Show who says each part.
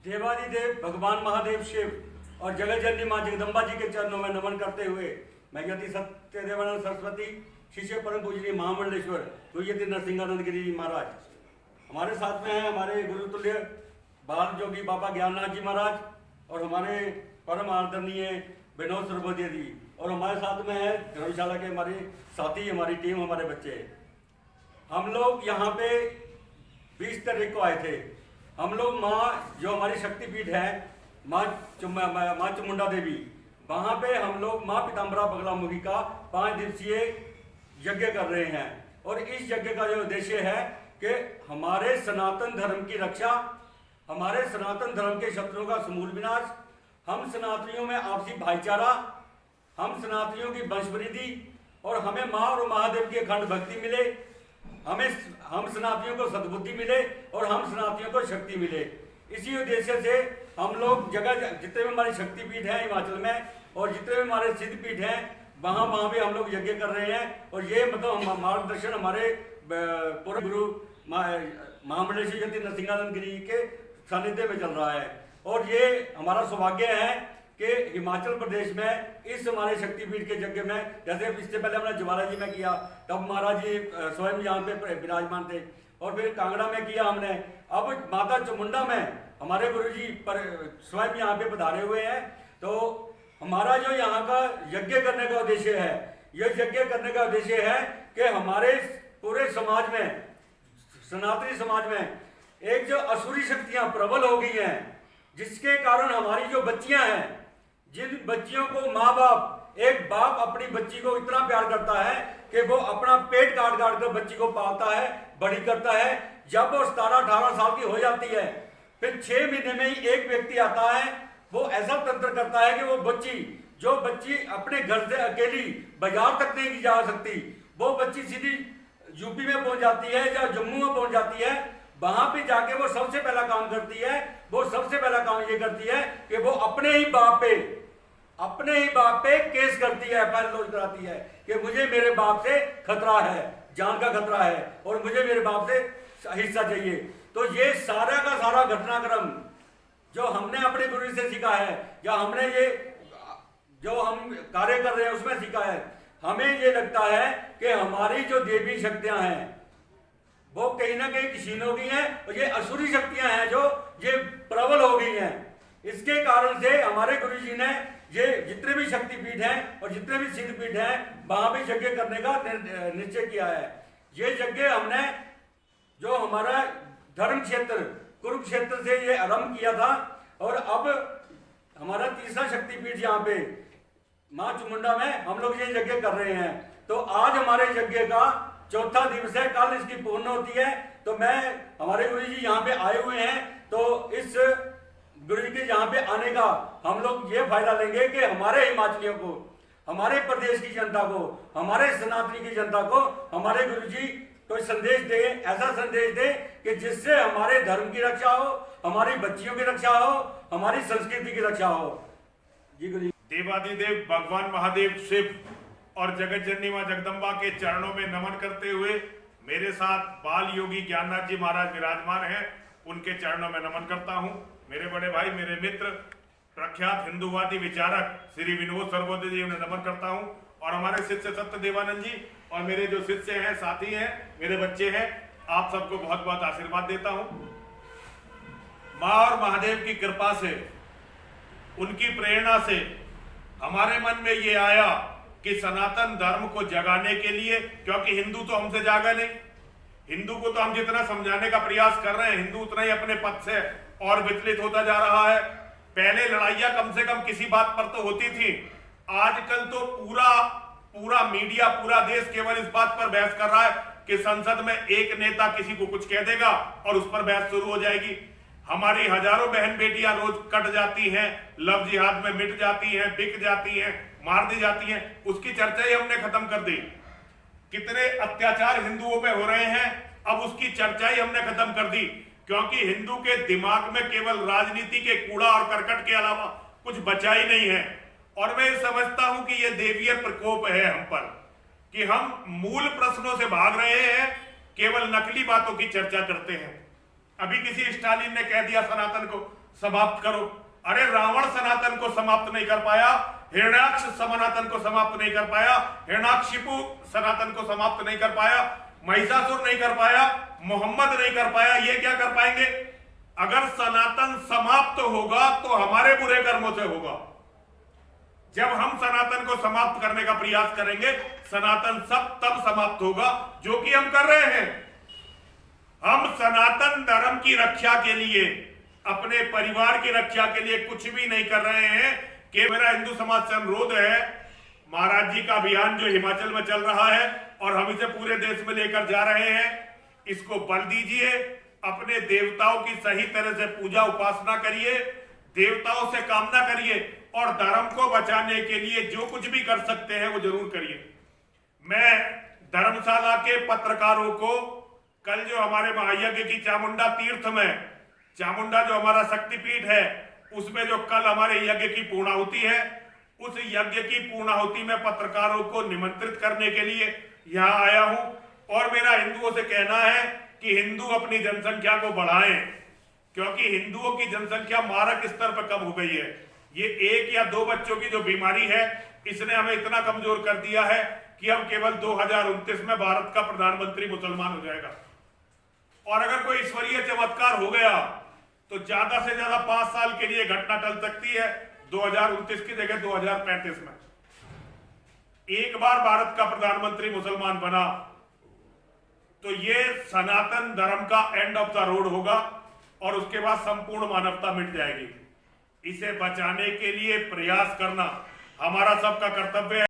Speaker 1: देवादिदेव भगवान महादेव शिव और जगत जननी माँ जगदम्बा जी के चरणों में नमन करते हुए मैं यति सत्यदेवानंद सरस्वती शिष्य परम पूजनीय महामंडलेश्वर तुयति नरसिंहानंद गिरी जी महाराज हमारे साथ में हैं। हमारे गुरुतुल्य बाल जोगी बाबा ज्ञाननाथ जी महाराज और हमारे परम आदरणीय विनोद सर्वोदय जी, और हमारे साथ में है धर्मशाला के हमारे साथी, हमारी टीम, हमारे बच्चे। हम लोग यहाँ पे 20 तारीख को आए थे। हम लोग माँ जो हमारी शक्तिपीठ है माँ चामुंडा देवी, वहाँ पे हम लोग माँ पीताम्बरा बगलामुखी का 5 दिवसीय यज्ञ कर रहे हैं। और इस यज्ञ का जो उद्देश्य है कि हमारे सनातन धर्म की रक्षा, हमारे सनातन धर्म के शत्रुओं का समूल विनाश, हम सनातनियों में आपसी भाईचारा, हम सनातनियों की वंशवृद्धि और हमें माँ और महादेव की अखंड भक्ति मिले, हम सनातनियों को सद्बुद्धि मिले और हम सनातनियों को शक्ति मिले। इसी उद्देश्य से हम लोग जगह जितने भी हमारी शक्तिपीठ हैं हिमाचल में और जितने भी हमारे सिद्धपीठ हैं वहाँ भी हम लोग यज्ञ कर रहे हैं। और ये मतलब मार्गदर्शन हमारे पूर्व गुरु महामंडलेश्वर यति नरसिंहानंद गिरी के सानिध्य में चल रहा है। और ये हमारा सौभाग्य है कि हिमाचल प्रदेश में इस हमारे शक्तिपीठ के यज्ञ में, जैसे इससे पहले हमने ज्वाला जी में किया तब महाराज जी स्वयं यहाँ पे विराजमान थे, और फिर कांगड़ा में किया हमने। अब माता चामुंडा में हमारे गुरुजी स्वयं यहाँ पे पधारे हुए हैं। तो हमारा जो यहाँ का यज्ञ करने का उद्देश्य है, यह यज्ञ करने का उद्देश्य है कि हमारे पूरे समाज में, सनातनी समाज में एक जो असुरी शक्तियां प्रबल हो गई हैं, जिसके कारण हमारी जो बच्चियां हैं, जिन बच्चियों को माँ बाप, एक बाप अपनी बच्ची को इतना प्यार करता है कि वो अपना पेट काट काट कर बच्ची को पालता है, बड़ी करता है। जब वो 17-18 साल की हो जाती है, फिर 6 महीने में ही एक व्यक्ति आता है, वो ऐसा तंत्र करता है कि वो जो बच्ची अपने घर से अकेली बाजार तक नहीं जा सकती, वो बच्ची सीधी यूपी में पहुंच जाती है या जम्मू में पहुंच जाती है। वहां पे जाके वो सबसे पहला काम करती है, वो सबसे पहला काम ये करती है कि वो अपने ही बाप पे केस करती है, एफआईआर लॉन्च कराती है कि मुझे मेरे बाप से खतरा है, जान का खतरा है और मुझे मेरे बाप से हिस्सा चाहिए। तो ये सारा का सारा घटनाक्रम जो हमने अपने गुरु से सीखा है या हमने ये जो हम कार्य कर रहे हैं उसमें सीखा है, हमें ये लगता है कि हमारी जो देवी शक्तियां हैं वो कहीं ना कहीं क्षीण हो गई हैं और ये असुरी शक्तियां हैं जो ये प्रबल हो गई हैं। इसके कारण से हमारे गुरुजी ने ये जितने भी शक्तिपीठ हैं और जितने भी सिद्धपीठ हैं वहां भी यज्ञ करने का निश्चय किया है। ये यज्ञ हमने जो हमारा धर्म क्षेत्र कुरुक्षेत्र से ये आरंभ किया था और अब हमारा तीसरा शक्तिपीठ यहाँ पे माँ चामुंडा में हम लोग ये यज्ञ कर रहे हैं। तो आज हमारे यज्ञ का 4था दिवस है, कल इसकी पूर्ण होती है। तो हमारे गुरु जी यहाँ पे आए हुए हैं, तो इस गुरु जी के यहाँ पे आने का हम लोग ये फायदा लेंगे कि हमारे हिमाचलियों को, हमारे प्रदेश की जनता को, हमारे सनातनी की जनता को हमारे गुरु जी कोई संदेश दे, ऐसा संदेश दे कि जिससे हमारे धर्म की रक्षा हो, हमारी बच्चियों की रक्षा हो, हमारी संस्कृति की रक्षा हो। जी गुरु जी।
Speaker 2: देवादिदेव भगवान महादेव शिव और जगत जननी मां जगदम्बा के चरणों में नमन करते हुए मेरे साथ बाल योगी ज्ञाननाथ जी महाराज विराजमान हैं, उनके चरणों में नमन करता हूं। मेरे बड़े भाई, मेरे मित्र, प्रख्यात हिंदूवादी विचारक श्री विनोद सर्वोदय जी उन्हें नमन करता हूं, और हमारे शिष्य सत्यदेवानंद जी और मेरे जो शिष्य हैं, साथी हैं, मेरे बच्चे हैं, आप सबको बहुत बहुत आशीर्वाद देता हूं। माँ और महादेव की कृपा से, उनकी प्रेरणा से हमारे मन में ये आया कि सनातन धर्म को जगाने के लिए, क्योंकि हिंदू तो हमसे जागा नहीं, हिंदू को तो हम जितना समझाने का प्रयास कर रहे हैं, हिंदू उतना ही अपने पथ से और विचलित होता जा रहा है। पहले लड़ाइयां कम से कम किसी बात पर तो होती थी, आजकल तो पूरा मीडिया, पूरा देश केवल इस बात पर बहस कर रहा है कि संसद में एक नेता किसी को कुछ कह देगा और उस पर बहस शुरू हो जाएगी। हमारी हजारों बहन बेटियां रोज कट जाती हैं, लव जिहाद में मिट जाती हैं, बिक जाती हैं, मार दी जाती हैं, उसकी चर्चा ही हमने खत्म कर दी। कितने अत्याचार हिंदुओं पे हो रहे हैं, अब उसकी चर्चा ही हमने खत्म कर दी, क्योंकि हिंदू के दिमाग में केवल राजनीति के कूड़ा और करकट के अलावा कुछ बचा ही नहीं है। और मैं समझता हूं कि यह देवीय प्रकोप है हम पर, कि हम मूल प्रश्नों से भाग रहे हैं, केवल नकली बातों की चर्चा करते हैं। अभी किसी स्टालिन ने कह दिया सनातन को, समाप्त करो। अरे रावण सनातन को समाप्त नहीं कर पाया, हिरण्याक्ष सनातन को समाप्त नहीं कर पाया, हिरण्याक्षिपु सनातन को समाप्त नहीं कर पाया, महिषासुर नहीं कर पाया, मोहम्मद नहीं कर पाया, ये क्या कर पाएंगे? अगर सनातन समाप्त होगा तो हमारे बुरे कर्मों से होगा। जब हम सनातन को समाप्त करने का प्रयास करेंगे, सनातन सब तब समाप्त होगा, जो कि हम कर रहे हैं। हम सनातन धर्म की रक्षा के लिए, अपने परिवार की रक्षा के लिए कुछ भी नहीं कर रहे हैं। कि मेरा हिंदू समाज से अनुरोध है, महाराज जी का अभियान जो हिमाचल में चल रहा है और हम इसे पूरे देश में लेकर जा रहे हैं, इसको बल दीजिए, अपने देवताओं की सही तरह से पूजा उपासना करिए, देवताओं से कामना करिए और धर्म को बचाने के लिए जो कुछ भी कर सकते हैं वो जरूर करिए। मैं धर्मशाला के पत्रकारों को कल जो हमारे महायज्ञ की चामुंडा तीर्थ में, चामुंडा जो हमारा शक्तिपीठ है, उसमें जो कल हमारे यज्ञ की पूर्णाहुति है, उस यज्ञ की पूर्णाहुति में पत्रकारों को निमंत्रित करने के लिए यहाँ आया हूं। और मेरा हिंदुओं से कहना है कि हिंदू अपनी जनसंख्या को बढ़ाएं, क्योंकि हिंदुओं की जनसंख्या मारक स्तर पर कम हो गई है। ये 1 या 2 बच्चों की जो बीमारी है, इसने हमें इतना कमजोर कर दिया है कि अब केवल 2029 में भारत का प्रधानमंत्री मुसलमान हो जाएगा। और अगर कोई ईश्वरीय चमत्कार हो गया तो ज्यादा से ज्यादा 5 साल के लिए घटना टल सकती है, 2029 की जगह 2035 में। एक बार भारत का प्रधानमंत्री मुसलमान बना तो ये सनातन धर्म का एंड ऑफ द रोड होगा और उसके बाद संपूर्ण मानवता मिट जाएगी। इसे बचाने के लिए प्रयास करना हमारा सबका कर्तव्य है।